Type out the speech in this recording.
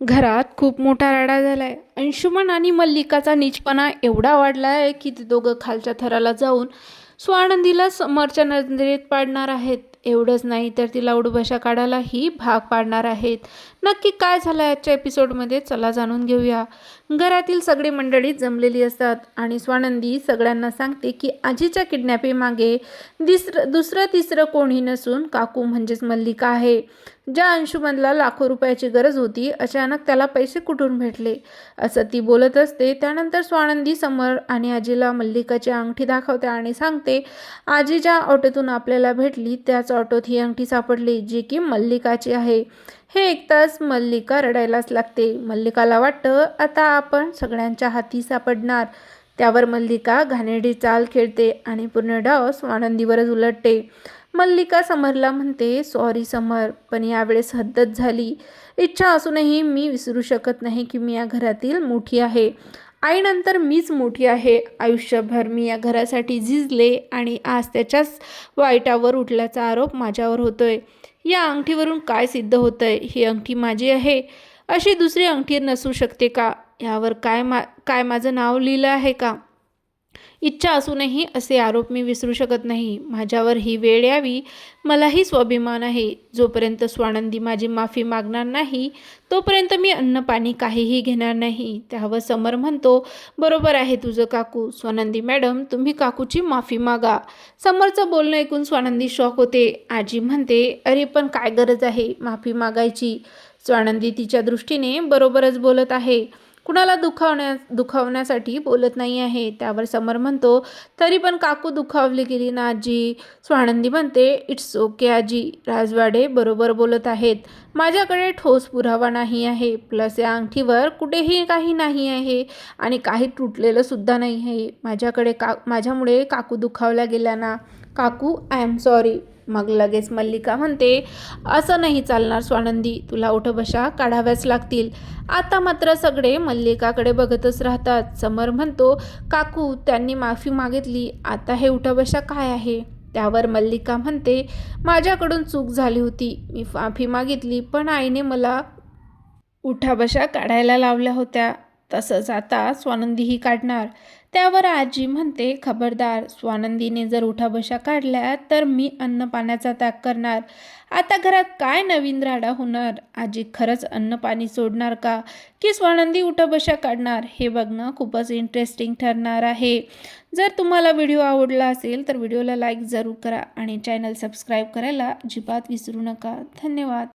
घरात खूप मोठा राडा झालाय. अंशुमन आणि मल्लिकाचा नीचपणा एवढा वाढलाय की ते दोघं खालच्या थराला जाऊन स्वानंदीला समोरच्या नजरेत पाडणार आहेत. एवढंच नाही तर तिला उडबशा काढायलाही भाग पाडणार आहेत. नक्की काय झालं आजच्या एपिसोडमध्ये चला जाणून घेऊया. घरातील सगळी मंडळी जमलेली असतात आणि स्वानंदी सगळ्यांना सांगते की आजीच्या किडनॅपिंग मागे दुसरं तिसरं कोणी नसून काकू म्हणजेच मल्लिका आहे. ज्या अंशुमनला लाखो रुपयाची गरज होती, अचानक त्याला पैसे कुठून भेटले असं ती बोलत असते. त्यानंतर स्वानंदी समर आणि आजीला मल्लिकाची अंगठी दाखवते आणि सांगते, आजी ज्या ऑटोतून आपल्याला भेटली त्याच ऑटोत ही अंगठी सापडली, जी की मल्लिकाची आहे. हे ऐकताच मल्लिका रडायलाच लागते. मल्लिकाला वाटतं आता आपण सगळ्यांच्या हाती सापडणार. त्यावर मल्लिका घाणेरडी चाल खेळते आणि पूर्ण डाव स्वानंदीवरच उलटते. मल्लिका समरला म्हणते, सॉरी समर, पण यावेळेस हद्दच झाली. इच्छा असूनही मी विसरू शकत नाही की मी या घरातील मोठी आहे. आईनंतर मीच मोठी आहे. आयुष्यभर मी या घरासाठी झिजले आणि आज त्याच्याच वाईटावर उठल्याचा आरोप माझ्यावर होतोय. या अंगठीवरून काय सिद्ध होतंय? ही अंगठी माझी आहे अशी दुसरी अंगठी नसू शकते का? यावर काय माझं नाव लिहिलं आहे का? इच्छा असूनही असे आरोप मी विसरू शकत नाही. माझ्यावर ही वेळ यावी मलाही स्वाभिमान आहे. जोपर्यंत स्वानंदी माझी माफी मागणार नाही तोपर्यंत मी अन्न पाणी काहीही घेणार नाही. त्यावर समर म्हणतो, बरोबर आहे तुझं काकू. स्वानंदी मॅडम, तुम्ही काकूची माफी मागा. समरचं बोलणं ऐकून स्वानंदी शॉक होते. आजी म्हणते, अरे पण काय गरज आहे माफी मागायची? स्वानंदी तिच्या दृष्टीने बरोबरच बोलत आहे. कुणाला दुखावण्यासाठी बोलत नाही आहे. त्यावर समर म्हणतो, तरी पण काकू दुखावली गेली ना आजी. स्वानंदी म्हणते, इट्स ओके आजी, राजवाडे बरोबर बोलत आहेत. माझ्याकडे ठोस पुरावा नाही आहे. प्लस या अंगठीवर कुठेही काही नाही आहे आणि काही तुटलेलं सुद्धा नाही आहे. माझ्यामुळे काकू दुखावल्या गेल्या ना. काकू, आय एम सॉरी. मग लगेच मल्लिका म्हणते, असं नाही चालणार स्वानंदी, तुला उठबशा काढाव्याच लागतील. आता मात्र सगळे मल्लिकाकडे बघतच राहतात. समर म्हणतो, काकू त्यांनी माफी मागितली, आता हे उठबशा काय आहे? त्यावर मल्लिका म्हणते, माझ्याकडून चूक झाली होती. मी माफी मागितली पण आईने मला उठाबशा काढायला लावल्या होत्या. तसंच आता स्वानंदीही काढणार. त्यावर आजी म्हणते, खबरदार, स्वानंदीने जर उठाबशा काढल्या तर मी अन्न पाण्याचा त्याग करणार. आता घरात काय नवीन राडा होणार? आजी खरंच अन्न पाणी सोडणार का की स्वानंदी उठाबशा काढणार? हे बघणं खूपच इंटरेस्टिंग ठरणार आहे. जर तुम्हाला व्हिडिओ आवडला असेल तर व्हिडिओला लाईक जरूर करा आणि चॅनल सबस्क्राईब करायला अजिबात विसरू नका. धन्यवाद.